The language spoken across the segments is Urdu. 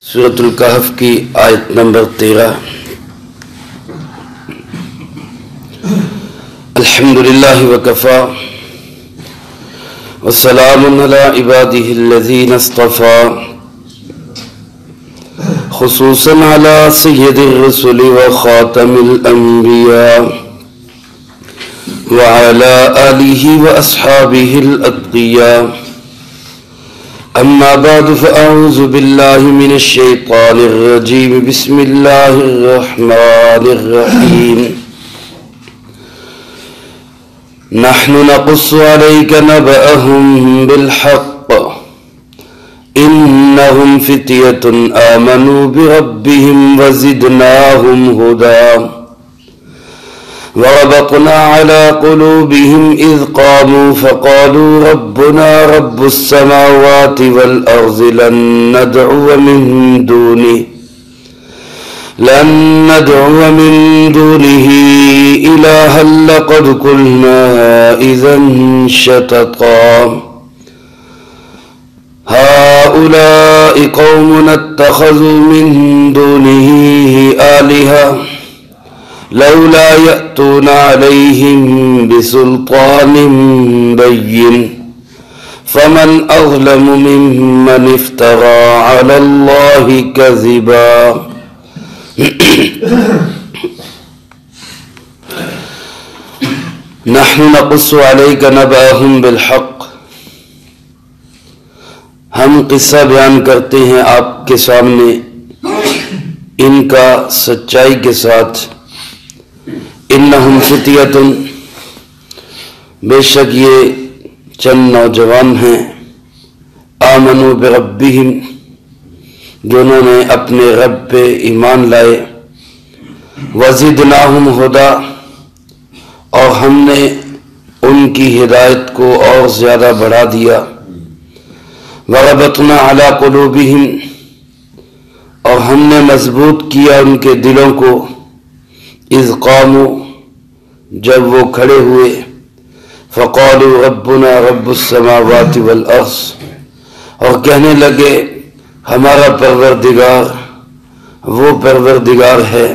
سورة الکہف کی آیت نمبر 13۔ الحمدللہ وکفا والسلام علی عبادہ الذین اصطفا خصوصا علی سید الرسل وخاتم الانبیاء وعلى آلہ واصحابہ الاتقیاء اما بعد فاعوذ باللہ من الشیطان الرجیم بسم اللہ الرحمن الرحیم نحن نقص علیک نبأهم بالحق انہم فتیۃ آمنوا بربهم وزدناہم ہدی وربطنا على قلوبهم إذ قاموا فقالوا ربنا رب السماوات والأرض لن ندعو من دونه إلها لقد قلنا إذا شططا هؤلاء قومنا اتخذوا من دونه آلهة لولا يأتون عليهم بسلطان بين فمن أظلم ممن افترى على الله كذبا نحن نقص عليك نبأهم بالحق، ہم قصہ بیان کرتے ہیں آپ کے سامنے ان کا سچائی کے ساتھ۔ انہم فتیۃ، بے شک یہ چند نوجوان ہیں، آمنوا بربہم، جنہوں نے اپنے رب پہ ایمان لائے، وزدناہم ہدی، اور ہم نے ان کی ہدایت کو اور زیادہ بڑھا دیا، وربطنا علی قلوبہم، اور ہم نے مضبوط کیا ان کے دلوں کو، اذ قاموا، جب وہ کھڑے ہوئے، فقالوا ربنا رب السماوات والارض، اور کہنے لگے ہمارا پروردگار وہ پروردگار ہے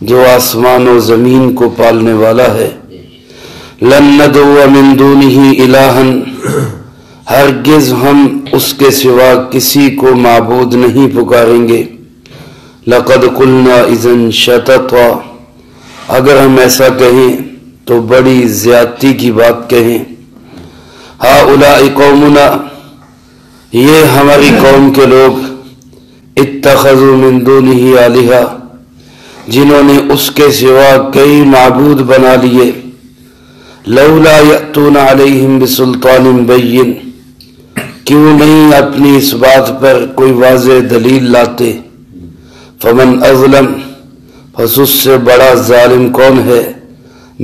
جو آسمان و زمین کو پالنے والا ہے، لن ندعو من دونہ الہا، ہرگز ہم اس کے سوا کسی کو معبود نہیں پکاریں گے، لقد قلنا اذا شططا، اگر ہم ایسا کہیں تو بڑی زیادتی کی بات کہیں، ہؤلاء قومنا، یہ ہماری قوم کے لوگ، اتخذوا من دونہ آلہہ، جنہوں نے اس کے سوا کئی معبود بنا لیے، لولا یأتون علیہم بسلطان بین، کیوں نہیں اپنی اس بات پر کوئی واضح دلیل لاتے، فمن اظلم، پس اس سے بڑا ظالم کون ہے،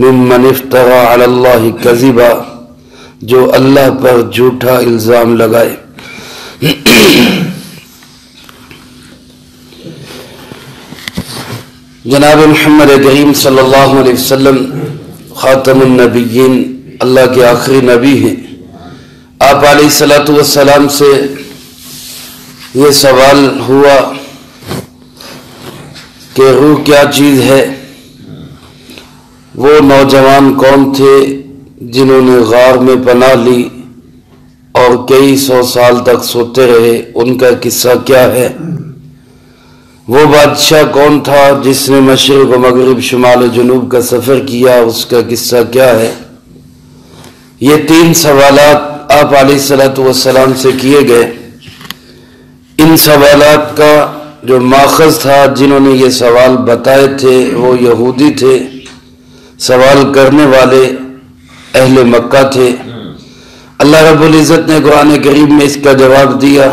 ممن افترى علی اللہ کذبا، جو اللہ پر جھوٹا الزام لگائے۔ جناب محمد کریم صلی اللہ علیہ وسلم خاتم النبیین، اللہ کے آخری نبی ہیں۔ آپ علیہ السلام سے یہ سوال ہوا کہ روح کیا چیز ہے؟ وہ نوجوان کون تھے جنہوں نے غار میں پناہ لی اور کئی سو سال تک سوتے رہے، ان کا قصہ کیا ہے؟ وہ بادشاہ کون تھا جس نے مشرق و مغرب شمال و جنوب کا سفر کیا، اس کا قصہ کیا ہے؟ یہ تین سوالات آپ علیہ السلام سے کیے گئے۔ ان سوالات کا جو ماخذ تھا، جنہوں نے یہ سوال بتائے تھے وہ یہودی تھے، سوال کرنے والے اہل مکہ تھے۔ اللہ رب العزت نے قرآن کریم میں اس کا جواب دیا۔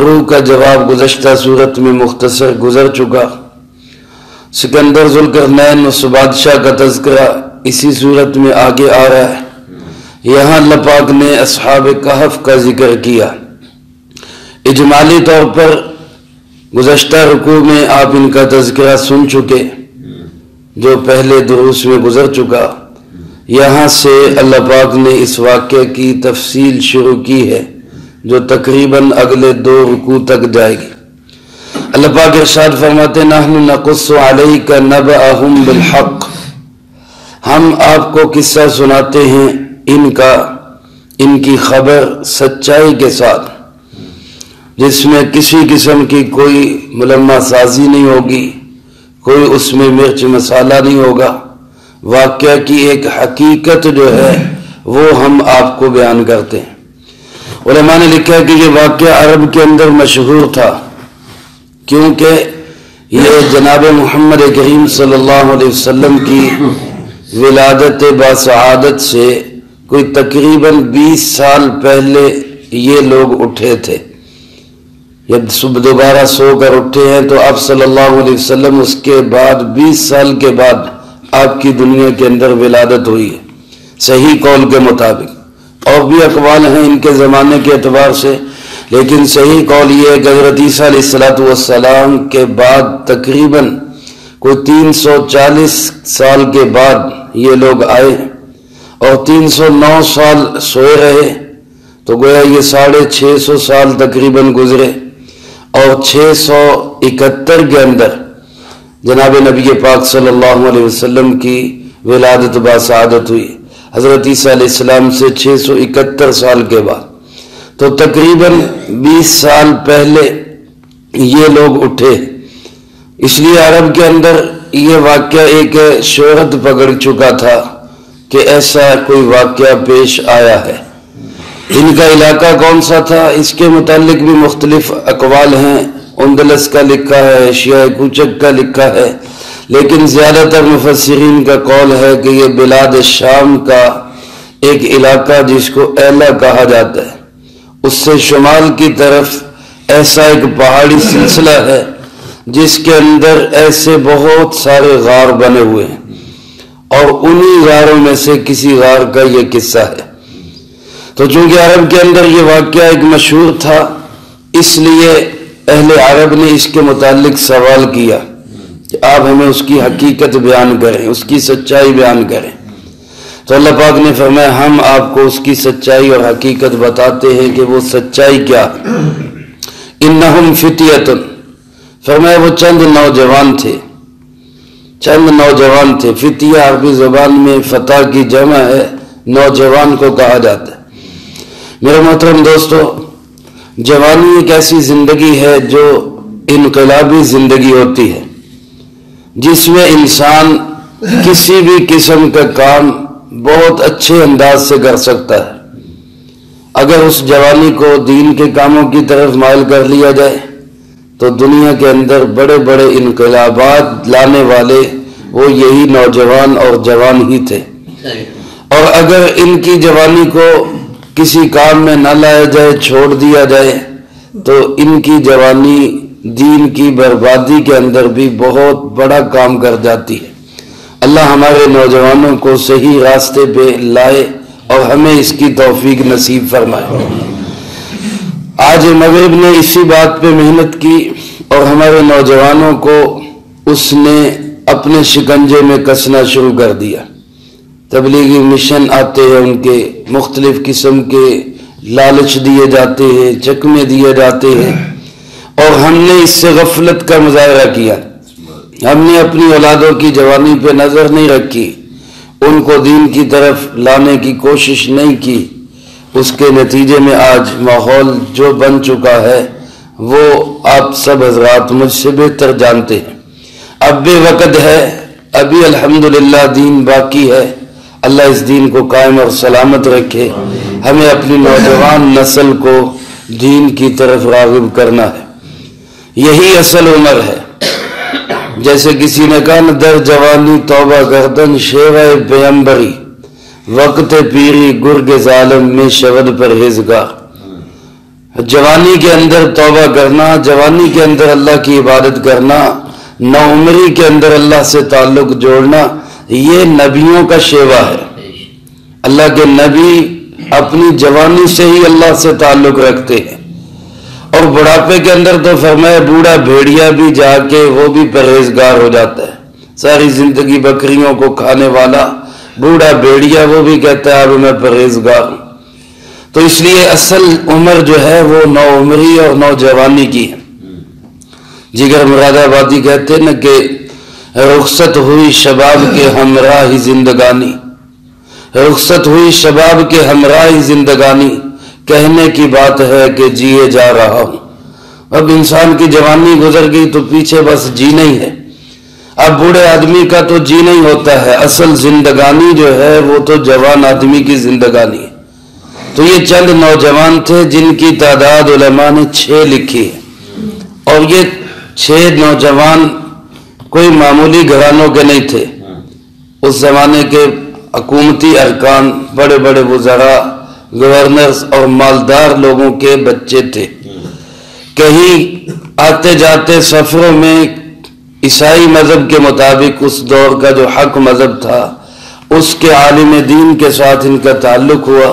روح کا جواب گزشتہ صورت میں مختصر گزر چکا۔ سکندر ذوالقرنین اس بادشاہ کا تذکرہ اسی صورت میں آگے آ رہا ہے۔ یہاں اللہ پاک نے اصحاب کہف کا ذکر کیا۔ اجمالی طور پر گزشتہ رکوع میں آپ ان کا تذکرہ سن چکے، جو پہلے دروس میں گزر چکا۔ یہاں سے اللہ پاک نے اس واقعے کی تفصیل شروع کی ہے، جو تقریباً اگلے 2 رکوع تک جائے گی۔ اللہ پاک ارشاد فرماتے ہیں نحن نقص علیک نبأہم بالحق، ہم آپ کو قصہ سناتے ہیں ان کی خبر سچائی کے ساتھ، جس میں کسی قسم کی کوئی ملمہ سازی نہیں ہوگی، کوئی اس میں مرچ مسالہ نہیں ہوگا، واقعہ کی ایک حقیقت جو ہے وہ ہم آپ کو بیان کرتے ہیں۔ علماء نے لکھا ہے کہ یہ واقعہ عرب کے اندر مشہور تھا، کیونکہ یہ جناب محمد کریم صلی اللہ علیہ وسلم کی ولادت باسعادت سے کوئی تقریباً 20 سال پہلے یہ لوگ اٹھے تھے۔ جب صبح دوبارہ سو کر اٹھے ہیں تو آپ صلی اللہ علیہ وسلم اس کے بعد 20 سال کے بعد آپ کی دنیا کے اندر ولادت ہوئی ہے، صحیح قول کے مطابق۔ اور بھی اقوال ہیں ان کے زمانے کے اعتبار سے، لیکن صحیح قول یہ ہے کہ حضرت عیسیٰ علیہ السلام کے بعد تقریباً کوئی 340 سال کے بعد یہ لوگ آئے اور 309 سال سوئے رہے، تو گویا یہ 650 سال تقریباً گزرے، اور 671 کے اندر جناب نبی پاک صلی اللہ علیہ وسلم کی ولادت باسعادت ہوئی حضرت عیسیٰ علیہ السلام سے 671 سال کے بعد۔ تو تقریباً 20 سال پہلے یہ لوگ اٹھے، اس لیے عرب کے اندر یہ واقعہ ایک شہرت پکڑ چکا تھا کہ ایسا کوئی واقعہ پیش آیا ہے۔ ان کا علاقہ کون سا تھا اس کے متعلق بھی مختلف اقوال ہیں، اندلس کا لکھا ہے، ایشیا کوچک کا لکھا ہے، لیکن زیادہ تر مفسرین کا قول ہے کہ یہ بلاد شام کا ایک علاقہ جس کو ایلا کہا جاتا ہے، اس سے شمال کی طرف ایسا ایک پہاڑی سلسلہ ہے جس کے اندر ایسے بہت سارے غار بنے ہوئے ہیں، اور انہی غاروں میں سے کسی غار کا یہ قصہ ہے۔ تو چونکہ عرب کے اندر یہ واقعہ ایک مشہور تھا، اس لیے اہل عرب نے اس کے متعلق سوال کیا کہ آپ ہمیں اس کی حقیقت بیان کریں، اس کی سچائی بیان کریں۔ تو اللہ پاک نے فرمایا ہم آپ کو اس کی سچائی اور حقیقت بتاتے ہیں کہ وہ سچائی کیا۔ انہم فتیۃ، فرمایا وہ چند نوجوان تھے، فتیہ عربی زبان میں فتح کی جمع ہے، نوجوان کو کہا جاتا ہے۔ میرے محترم دوستو، جوانی ایک ایسی زندگی ہے جو انقلابی زندگی ہوتی ہے، جس میں انسان کسی بھی قسم کا کام بہت اچھے انداز سے کر سکتا ہے۔ اگر اس جوانی کو دین کے کاموں کی طرف مائل کر لیا جائے تو دنیا کے اندر بڑے بڑے انقلابات لانے والے وہ یہی نوجوان اور جوان ہی تھے، اور اگر ان کی جوانی کو کسی کام میں نہ لایا جائے، چھوڑ دیا جائے، تو ان کی جوانی دین کی بربادی کے اندر بھی بہت بڑا کام کر جاتی ہے۔ اللہ ہمارے نوجوانوں کو صحیح راستے پہ لائے اور ہمیں اس کی توفیق نصیب فرمائے۔ آج مغرب نے اسی بات پہ محنت کی اور ہمارے نوجوانوں کو اس نے اپنے شکنجے میں کسنا شروع کر دیا۔ تبلیغی مشن آتے ہیں، ان کے مختلف قسم کے لالچ دیے جاتے ہیں، چکمے دیے جاتے ہیں، اور ہم نے اس سے غفلت کا مظاہرہ کیا۔ ہم نے اپنی اولادوں کی جوانی پہ نظر نہیں رکھی، ان کو دین کی طرف لانے کی کوشش نہیں کی۔ اس کے نتیجے میں آج ماحول جو بن چکا ہے وہ آپ سب حضرات مجھ سے بہتر جانتے ہیں۔ اب بھی وقت ہے، ابھی الحمدللہ دین باقی ہے۔ اللہ اس دین کو قائم اور سلامت رکھے۔ ہمیں اپنی نوجوان نسل کو دین کی طرف راغب کرنا ہے، یہی اصل عمر ہے۔ جیسے کسی نے کہا نا، در جوانی توبہ گردن شیوہ پیمبری، وقت پیری گرگ ظالم میں شود پرہیزگار۔ جوانی کے اندر توبہ کرنا، جوانی کے اندر اللہ کی عبادت کرنا، نوعمری کے اندر اللہ سے تعلق جوڑنا، یہ نبیوں کا شیوا ہے۔ اللہ کے نبی اپنی جوانی سے ہی اللہ سے تعلق رکھتے ہیں، اور بڑھاپے کے اندر تو فرمایا بوڑھا بھیڑیا بھی جا کے وہ بھی پرہیزگار ہو جاتا ہے۔ ساری زندگی بکریوں کو کھانے والا بوڑھا بھیڑیا وہ بھی کہتا ہے اب میں پرہیزگار ہوں۔ تو اس لیے اصل عمر جو ہے وہ نوعمری اور نوجوانی کی ہے۔ جگر مراد آبادی کہتے ہیں نا کہ رخصت ہوئی شباب کے ہمراہ زندگانی، رخصت ہوئی شباب کے ہمراہ زندگانی، کہنے کی بات ہے کہ جیے جا رہا ہوں۔ اب انسان کی جوانی گزر گئی تو پیچھے بس جینا ہی ہے۔ اب بوڑھے آدمی کا تو جینا ہی ہوتا ہے، اصل زندگانی جو ہے وہ تو جوان آدمی کی زندگانی ہے۔ تو یہ چند نوجوان تھے جن کی تعداد علماء نے 6 لکھی ہے، اور یہ 6 نوجوان کوئی معمولی گھرانوں کے نہیں تھے۔ اس زمانے کے حکومتی ارکان، بڑے بڑے وزراء، گورنرز اور مالدار لوگوں کے بچے تھے۔ کہیں آتے جاتے سفروں میں عیسائی مذہب کے مطابق اس دور کا جو حق مذہب تھا اس کے عالم دین کے ساتھ ان کا تعلق ہوا،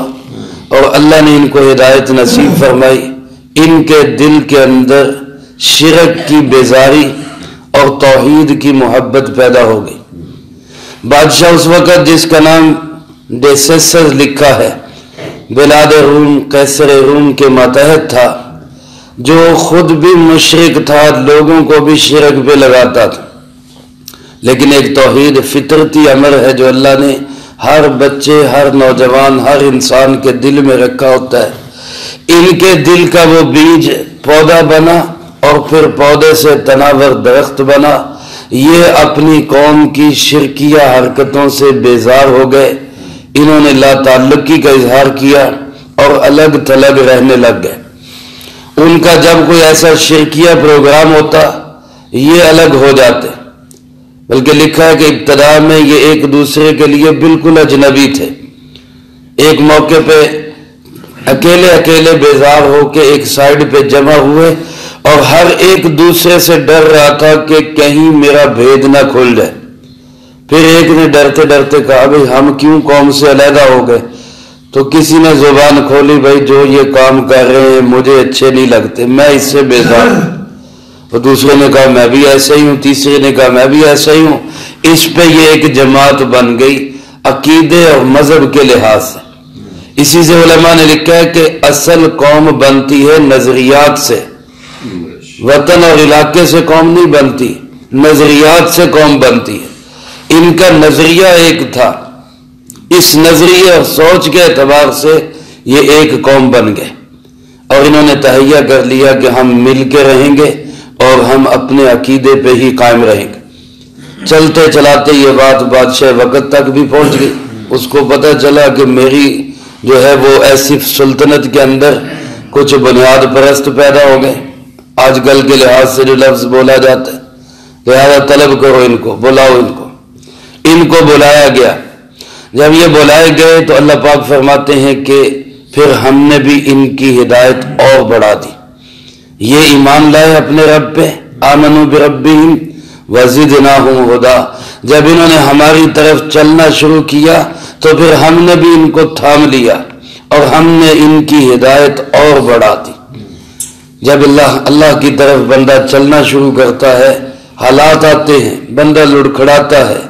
اور اللہ نے ان کو ہدایت نصیب فرمائی۔ ان کے دل کے اندر شرک کی بیزاری اور توحید کی محبت پیدا ہو گئی۔ بادشاہ اس وقت جس کا نام ڈیسیسر لکھا ہے، بلاد روم، قیصر روم کے ماتحت تھا، جو خود بھی مشرک تھا، لوگوں کو بھی شرک پہ لگاتا تھا۔ لیکن ایک توحید فطرتی امر ہے جو اللہ نے ہر بچے، ہر نوجوان، ہر انسان کے دل میں رکھا ہوتا ہے۔ ان کے دل کا وہ بیج پودا بنا اور پھر پودے سے تناور درخت بنا۔ یہ اپنی قوم کی شرکیہ حرکتوں سے بیزار ہو گئے، انہوں نے لا تعلقی کا اظہار کیا اور الگ تھلگ رہنے لگ گئے۔ ان کا جب کوئی ایسا شرکیہ پروگرام ہوتا یہ الگ ہو جاتے، بلکہ لکھا ہے کہ ابتدا میں یہ ایک دوسرے کے لیے بالکل اجنبی تھے۔ ایک موقع پہ اکیلے اکیلے بیزار ہو کے ایک سائیڈ پہ جمع ہوئے اور ہر ایک دوسرے سے ڈر رہا تھا کہ کہیں میرا بھید نہ کھل جائے۔ پھر ایک نے ڈرتے ڈرتے کہا بھئی ہم کیوں قوم سے علیحدہ ہو گئے؟ تو کسی نے زبان کھولی، بھائی جو یہ کام کر رہے ہیں مجھے اچھے نہیں لگتے، میں اس سے بیزار ہوں۔ اور دوسرے نے کہا میں بھی ایسا ہی ہوں، تیسرے نے کہا میں بھی ایسا ہی ہوں۔ اس پہ یہ ایک جماعت بن گئی عقیدے اور مذہب کے لحاظ سے۔ اسی سے علماء نے لکھا ہے کہ اصل قوم بنتی ہے نظریات سے، وطن اور علاقے سے قوم نہیں بنتی، نظریات سے قوم بنتی ہے۔ ان کا نظریہ ایک تھا، اس نظریے اور سوچ کے اعتبار سے یہ ایک قوم بن گئے، اور انہوں نے تہیہ کر لیا کہ ہم مل کے رہیں گے اور ہم اپنے عقیدے پہ ہی قائم رہیں گے۔ چلتے چلاتے یہ بات بادشاہ وقت تک بھی پہنچ گئی۔ اس کو پتہ چلا کہ میری جو ہے وہ ایسی سلطنت کے اندر کچھ بنیاد پرست پیدا ہو گئے، آج کل کے لحاظ سے جو لفظ بولا جاتا ہے، لہذا طلب کرو ان کو، بلاؤ ان کو۔ ان کو بلایا گیا۔ جب یہ بلائے گئے تو اللہ پاک فرماتے ہیں کہ پھر ہم نے بھی ان کی ہدایت اور بڑھا دی۔ یہ ایمان لائے اپنے رب پہ، آمنوا بربہم وزدناہم ہدی۔ جب انہوں نے ہماری طرف چلنا شروع کیا تو پھر ہم نے بھی ان کو تھام لیا اور ہم نے ان کی ہدایت اور بڑھا دی۔ جب اللہ کی طرف بندہ چلنا شروع کرتا ہے، حالات آتے ہیں، بندہ لڑکھڑاتا ہے،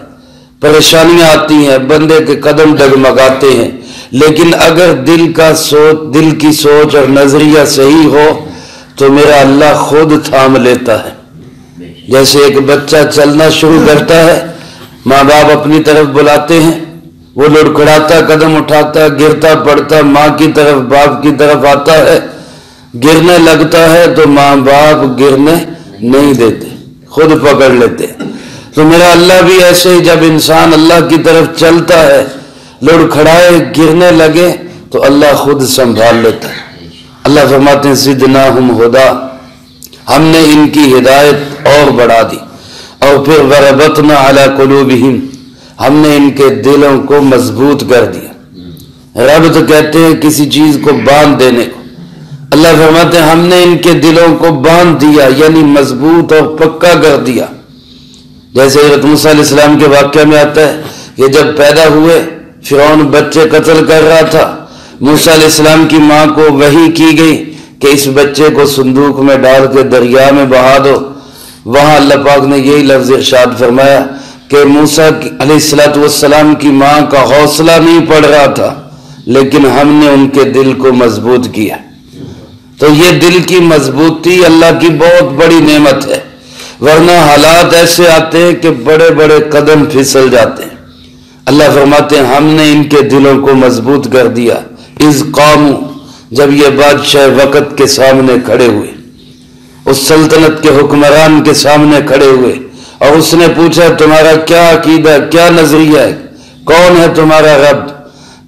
پریشانیاں آتی ہیں، بندے کے قدم ڈگمگاتے ہیں، لیکن اگر دل کی سوچ اور نظریہ صحیح ہو تو میرا اللہ خود تھام لیتا ہے۔ جیسے ایک بچہ چلنا شروع کرتا ہے، ماں باپ اپنی طرف بلاتے ہیں، وہ لڑکھڑاتا، قدم اٹھاتا، گرتا پڑتا، ماں کی طرف باپ کی طرف آتا ہے، گرنے لگتا ہے تو ماں باپ گرنے نہیں دیتے، خود پکڑ لیتے۔ تو میرا اللہ بھی ایسے ہی جب انسان اللہ کی طرف چلتا ہے، لڑکھڑائے، گرنے لگے تو اللہ خود سنبھال لیتا ہے۔ اللہ فرماتے ہیں زدناہم ہدی، ہم نے ان کی ہدایت اور بڑھا دی، اور پھر وربطنا علی قلوبہم، ہم نے ان کے دلوں کو مضبوط کر دیا۔ ربط کہتے ہیں کسی چیز کو باندھ دینے کو۔ اللہ فرماتے ہیں ہم نے ان کے دلوں کو باندھ دیا، یعنی مضبوط اور پکا کر دیا۔ جیسے حضرت موسیٰ علیہ السلام کے واقعہ میں آتا ہے کہ جب پیدا ہوئے، فرعون بچے قتل کر رہا تھا، موسیٰ علیہ السلام کی ماں کو وحی کی گئی کہ اس بچے کو صندوق میں ڈال کے دریا میں بہا دو۔ وہاں اللہ پاک نے یہی لفظ ارشاد فرمایا کہ موسیٰ علیہ السلام کی ماں کا حوصلہ نہیں پڑ رہا تھا، لیکن ہم نے ان کے دل کو مضبوط کیا۔ تو یہ دل کی مضبوطی اللہ کی بہت بڑی نعمت ہے۔ ورنہ حالات ایسے آتے ہیں کہ بڑے بڑے قدم پھسل جاتے ہیں۔ اللہ فرماتے ہیں ہم نے ان کے دلوں کو مضبوط کر دیا۔ اذ قاموا، جب یہ بادشاہ وقت کے سامنے کھڑے ہوئے، اس سلطنت کے حکمران کے سامنے کھڑے ہوئے، اور اس نے پوچھا تمہارا کیا عقیدہ، کیا نظریہ ہے، کون ہے تمہارا رب؟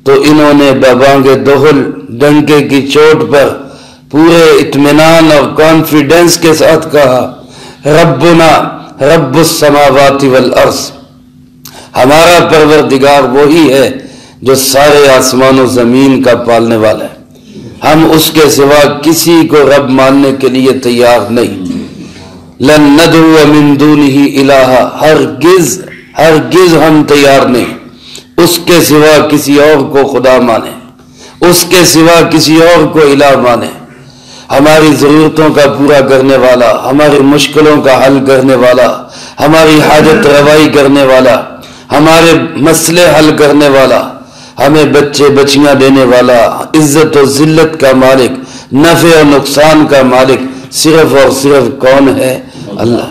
تو انہوں نے ببانگ دہل، ڈنکے کی چوٹ پر پورے اطمینان اور کانفیڈنس کے ساتھ کہا ربنا رب السماوات والارض، ہمارا پروردگار وہی ہے جو سارے آسمان و زمین کا پالنے والا ہے، ہم اس کے سوا کسی کو رب ماننے کے لیے تیار نہیں۔ لن ندعو من دونہ الہا، ہرگز ہم تیار نہیں اس کے سوا کسی اور کو خدا مانے، اس کے سوا کسی اور کو الہ مانے۔ ہماری ضرورتوں کا پورا کرنے والا، ہماری مشکلوں کا حل کرنے والا، ہماری حاجت روائی کرنے والا، ہمارے مسئلے حل کرنے والا، ہمیں بچے بچیاں دینے والا، عزت و ذلت کا مالک، نفع و نقصان کا مالک صرف اور صرف کون ہے؟ اللہ۔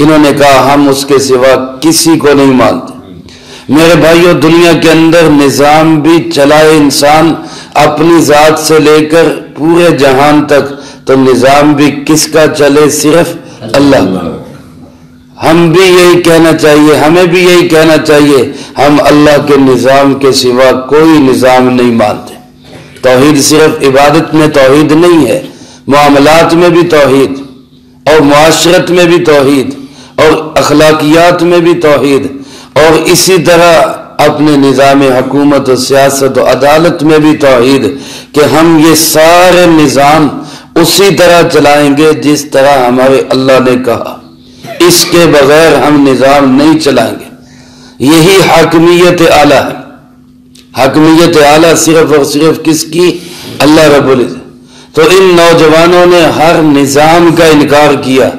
انہوں نے کہا ہم اس کے سوا کسی کو نہیں مانتے۔ میرے بھائیو، دنیا کے اندر نظام بھی چلائے انسان اپنی ذات سے لے کر پورے جہان تک، تو نظام بھی کس کا چلے؟ صرف اللہ کا۔ ہم بھی یہی کہنا چاہیے، ہمیں بھی یہی کہنا چاہیے، ہم اللہ کے نظام کے سوا کوئی نظام نہیں مانتے۔ توحید صرف عبادت میں توحید نہیں ہے، معاملات میں بھی توحید، اور معاشرت میں بھی توحید، اور اخلاقیات میں بھی توحید، اور اسی طرح اپنے نظام حکومت و سیاست و عدالت میں بھی توحید، کہ ہم یہ سارے نظام اسی طرح چلائیں گے جس طرح ہمارے اللہ نے کہا، اس کے بغیر ہم نظام نہیں چلائیں گے۔ یہی حاکمیت اعلیٰ ہے۔ حاکمیت اعلیٰ صرف اور صرف کس کی؟ اللہ رب العزت۔ تو ان نوجوانوں نے ہر نظام کا انکار کیا،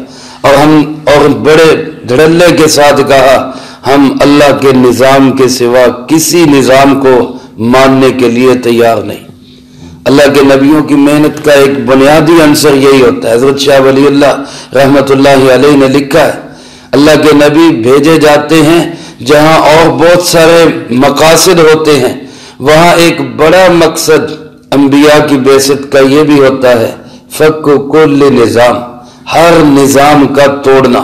اور بڑے دھڑلے کے ساتھ کہا ہم اللہ کے نظام کے سوا کسی نظام کو ماننے کے لیے تیار نہیں۔ اللہ کے نبیوں کی محنت کا ایک بنیادی عنصر یہی ہوتا ہے۔ حضرت شاہ ولی اللہ رحمۃ اللہ علیہ نے لکھا ہے اللہ کے نبی بھیجے جاتے ہیں جہاں اور بہت سارے مقاصد ہوتے ہیں، وہاں ایک بڑا مقصد انبیاء کی بعثت کا یہ بھی ہوتا ہے فک کل نظام، ہر نظام کا توڑنا،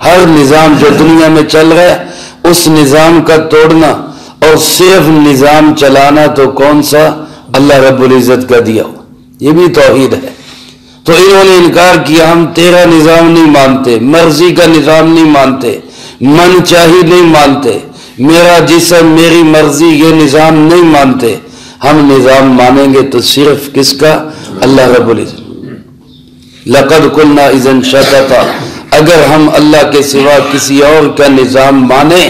ہر نظام جو دنیا میں چل رہا ہے اس نظام کا توڑنا، اور صرف نظام چلانا تو کون سا؟ اللہ رب العزت کا دیا ہو، یہ بھی توحید ہے۔ تو انہوں نے انکار کیا ہم تیرا نظام نہیں مانتے، مرضی کا نظام نہیں مانتے، من چاہی نہیں مانتے، میرا جسم میری مرضی یہ نظام نہیں مانتے، ہم نظام مانیں گے تو صرف کس کا؟ اللہ رب العزت۔ لقد قلنا اذا شططا، اگر ہم اللہ کے سوا کسی اور کا نظام مانیں،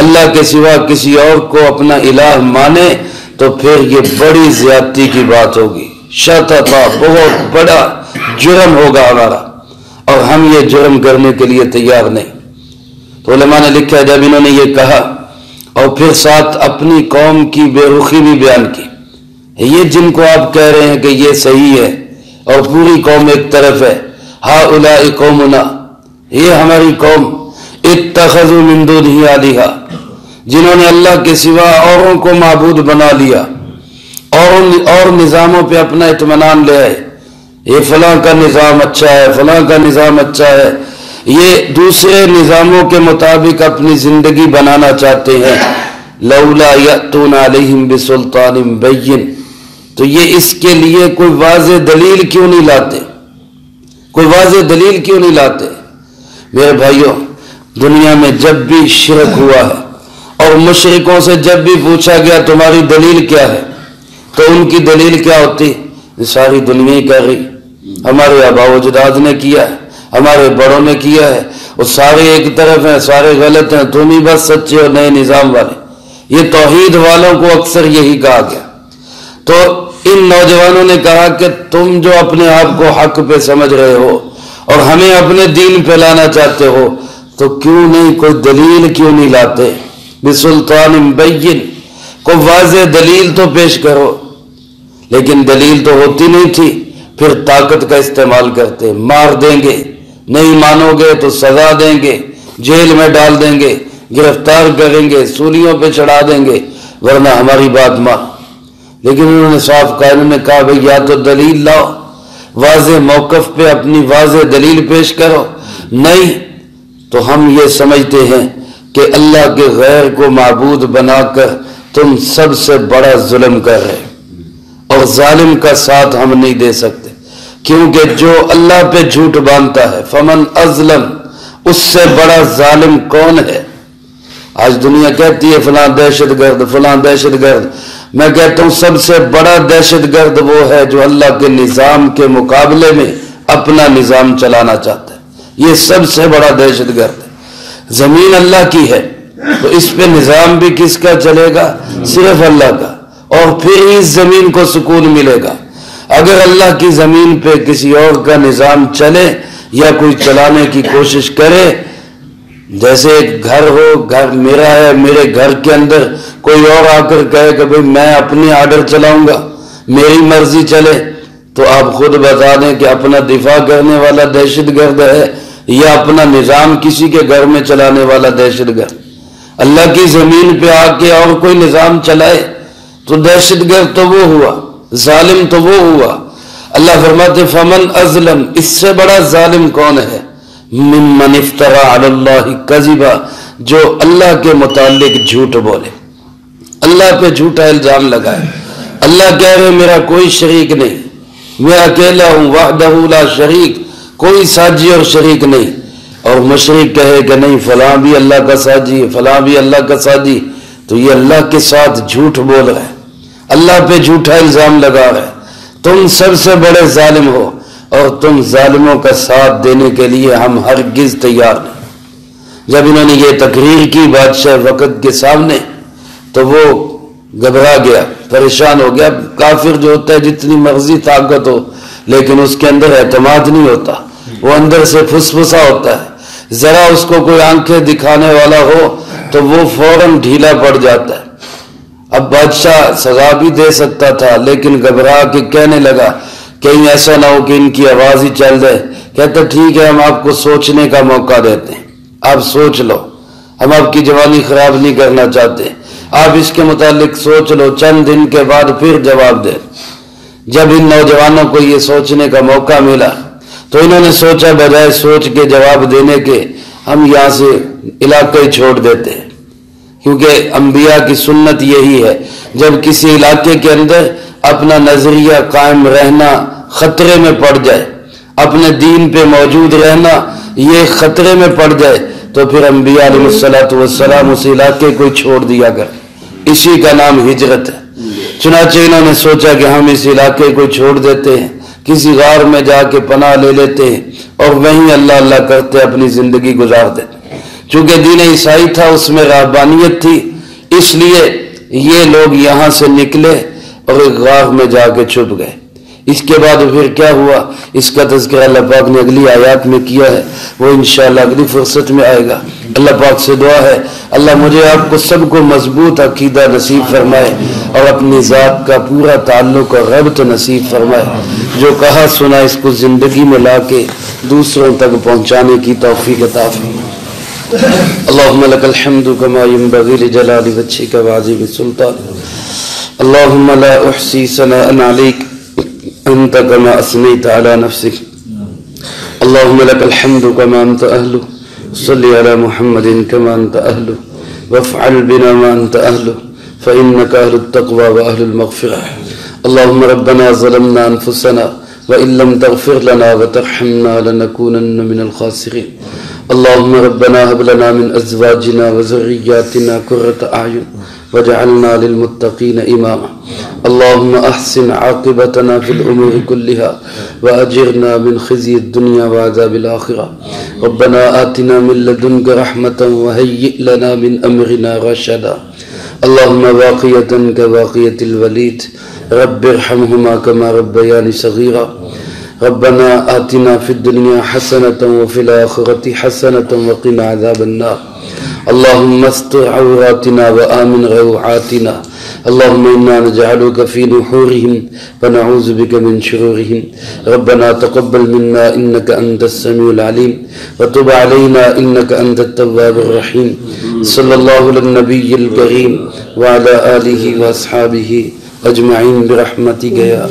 اللہ کے سوا کسی اور کو اپنا الہ مانے، تو پھر یہ بڑی زیادتی کی بات ہوگی۔ شططا، بہت بڑا جرم ہوگا ہمارا، اور ہم یہ جرم کرنے کے لیے تیار نہیں۔ تو علماء نے لکھا ہے جب انہوں نے یہ کہا اور پھر ساتھ اپنی قوم کی بے رخی بھی بیان کی، یہ جن کو آپ کہہ رہے ہیں کہ یہ صحیح ہے اور پوری قوم ایک طرف ہے، ہؤلاء قومنا، یہ ہماری قوم، اتخذوا من دونہ آلہہ، جنہوں نے اللہ کے سوا اوروں کو معبود بنا لیا، اور نظاموں پہ اپنا اطمینان لے آئے، یہ فلاں کا نظام اچھا ہے، فلاں کا نظام اچھا ہے، یہ دوسرے نظاموں کے مطابق اپنی زندگی بنانا چاہتے ہیں۔ لولا یأتون علیہم بسلطان بین، تو یہ اس کے لیے کوئی واضح دلیل کیوں نہیں لاتے؟ کوئی واضح دلیل کیوں نہیں لاتے؟ میرے بھائیوں، دنیا میں جب بھی شرک ہوا ہے اور مشرکوں سے جب بھی پوچھا گیا تمہاری دلیل کیا ہے، تو ان کی دلیل کیا ہوتی؟ ساری دنیا ہی کر رہی، ہمارے آباء و اجداد نے کیا ہے، ہمارے بڑوں نے کیا ہے، وہ سارے ایک طرف ہیں، سارے غلط ہیں، تم ہی بس سچے ہو، نئے نظام والے۔ یہ توحید والوں کو اکثر یہی کہا گیا۔ تو ان نوجوانوں نے کہا کہ تم جو اپنے آپ کو حق پہ سمجھ رہے ہو اور ہمیں اپنے دین پہ لانا چاہتے ہو، تو کیوں نہیں کوئی دلیل کیوں نہیں لاتے؟ بسلطان بین، کوئی واضح دلیل تو پیش کرو۔ لیکن دلیل تو ہوتی نہیں تھی، پھر طاقت کا استعمال کرتے، مار دیں گے، نہیں مانو گے تو سزا دیں گے، جیل میں ڈال دیں گے، گرفتار کریں گے، سولیوں پہ چڑھا دیں گے، ورنہ ہماری بات مان۔ لیکن انہوں نے صاف کہا، انہوں نے کہا بھئی یا تو دلیل لاؤ، واضح موقف پہ اپنی واضح دلیل پیش کرو، نہیں تو ہم یہ سمجھتے ہیں کہ اللہ کے غیر کو معبود بنا کر تم سب سے بڑا ظلم کر رہے، اور ظالم کا ساتھ ہم نہیں دے سکتے، کیونکہ جو اللہ پہ جھوٹ باندھتا ہے فمن ازلم، اس سے بڑا ظالم کون ہے؟ آج دنیا کہتی ہے فلاں دہشت گرد، فلاں دہشت گرد، میں کہتا ہوں سب سے بڑا دہشت گرد وہ ہے جو اللہ کے نظام کے مقابلے میں اپنا نظام چلانا چاہتا ہے، یہ سب سے بڑا دہشت گرد ہے۔ زمین اللہ کی ہے تو اس پہ نظام بھی کس کا چلے گا؟ صرف اللہ کا، اور پھر اس زمین کو سکون ملے گا۔ اگر اللہ کی زمین پہ کسی اور کا نظام چلے یا کوئی چلانے کی کوشش کرے، جیسے ایک گھر ہو، گھر میرا ہے، میرے گھر کے اندر کوئی اور آ کر کہے کہ بھئی میں اپنی آرڈر چلاؤں گا، میری مرضی چلے، تو آپ خود بتا دیں کہ اپنا دفاع کرنے والا دہشت گرد ہے یا اپنا نظام کسی کے گھر میں چلانے والا دہشت گرد۔ اللہ کی زمین پہ آ کے اور کوئی نظام چلائے تو دہشت گرد تو وہ ہوا، ظالم تو وہ ہوا۔ اللہ فرماتے فمن ازلم، اس سے بڑا ظالم کون ہے؟ ممن افترا علی اللہ کذبا، جو اللہ کے متعلق جھوٹ بولے، اللہ پہ جھوٹا الزام لگائے۔ اللہ کہہ رہے میرا کوئی شریک نہیں، میں اکیلا ہوں، وحدہ لا شریک، کوئی ساجی اور شریک نہیں، اور مشرک کہے کہ نہیں فلاں بھی اللہ کا ساجی ہے، فلاں بھی اللہ کا ساجی، تو یہ اللہ کے ساتھ جھوٹ بول رہا ہے، اللہ پہ جھوٹا الزام لگا رہا ہے۔ تم سب سے بڑے ظالم ہو، اور تم ظالموں کا ساتھ دینے کے لیے ہم ہرگز تیار نہیں۔ جب انہوں نے یہ تقریر کی بادشاہ وقت کے سامنے تو وہ گھبرا گیا، پریشان ہو گیا۔ کافر جو ہوتا ہے جتنی مرضی طاقت ہو لیکن اس کے اندر اعتماد نہیں ہوتا، وہ اندر سے پھسپھسا ہوتا ہے، ذرا اس کو کوئی آنکھیں دکھانے والا ہو تو وہ فوراً ڈھیلا پڑ جاتا ہے۔ اب بادشاہ سزا بھی دے سکتا تھا لیکن گھبرا کے کہنے لگا کہیں ایسا نہ ہو کہ ان کی آواز ہی چل جائے۔ کہتا ٹھیک ہے ہم آپ کو سوچنے کا موقع دیتے ہیں، آپ سوچ لو، ہم آپ کی جوانی خراب نہیں کرنا چاہتے، آپ اس کے متعلق سوچ لو، چند دن کے بعد پھر جواب دیں۔ جب ان نوجوانوں کو یہ سوچنے کا موقع ملا تو انہوں نے سوچا بجائے سوچ کے جواب دینے کے ہم یہاں سے علاقہ ہی چھوڑ دیتے ہیں، کیونکہ انبیاء کی سنت یہی ہے جب کسی علاقے کے اندر اپنا نظریہ قائم رہنا خطرے میں پڑ جائے، اپنے دین پہ موجود رہنا یہ خطرے میں پڑ جائے تو پھر انبیاء علیہ السلام اس علاقے کو چھوڑ دیا کر، اسی کا نام ہجرت ہے۔ چنانچہ انہوں نے سوچا کہ ہم اس علاقے کو چھوڑ دیتے ہیں، کسی غار میں جا کے پناہ لے لیتے ہیں اور وہیں اللہ اللہ کرتے اپنی زندگی گزار دیتے۔ چونکہ دین عیسائی تھا، اس میں رہبانیت تھی، اس لیے یہ لوگ یہاں سے نکلے اور ایک غار میں جا کے چھپ گئے۔ اس کے بعد پھر کیا ہوا اس کا تذکرہ اللہ پاک نے اگلی آیات میں کیا ہے، وہ انشاءاللہ اگلی فرصت میں آئے گا۔ اللہ پاک سے دعا ہے اللہ مجھے آپ کو سب کو مضبوط عقیدہ نصیب فرمائے اور اپنی ذات کا پورا تعلق اور ربط نصیب فرمائے، جو کہا سنا اس کو زندگی میں لا کے دوسروں تک پہنچانے کی توفیق عطا فرمائے۔ اللہم لک الحمد کما ینبغی لجلال وجہک وعظیم سلطانک، اللہم لا احصی ثناء علیک انت کما اثنیت علی نفسک، اللہم لک الحمد کما انت اہلہ، صلی علی محمد کما انت اہلہ وافعل بنا ما انت اہلہ فإنک اہل التقوی واہل المغفرہ۔ اللہم ربنا ظلمنا انفسنا وإن لم تغفر لنا وترحمنا لنكونن من الخاسرين، اللهم ربنا هب لنا من أزواجنا وذرياتنا قرة أعين واجعلنا للمتقين إماما، اللهم أحسن عاقبتنا في الأمور كلها وأجرنا من خزي الدنيا وعذاب الآخرة، ربنا آتنا من لدنك رحمة وهيئ لنا من أمرنا رشدا، اللهم باقية كباقية الوليد رب ارحمهما كما ربياني صغيرا، ربنا آتنا في الدنيا حسنة وفي الآخرة حسنة وقنا عذاب النار، اللهم استر عوراتنا وآمن روعاتنا اللهم إنا نجعلك في نحورهم ونعوذ بك من شرورهم ربنا تقبل منا إنك أنت السميع العليم وتب علينا إنك أنت التواب الرحيم صلى الله على النبي الكريم وعلى آله وأصحابه أجمعين برحمتك يا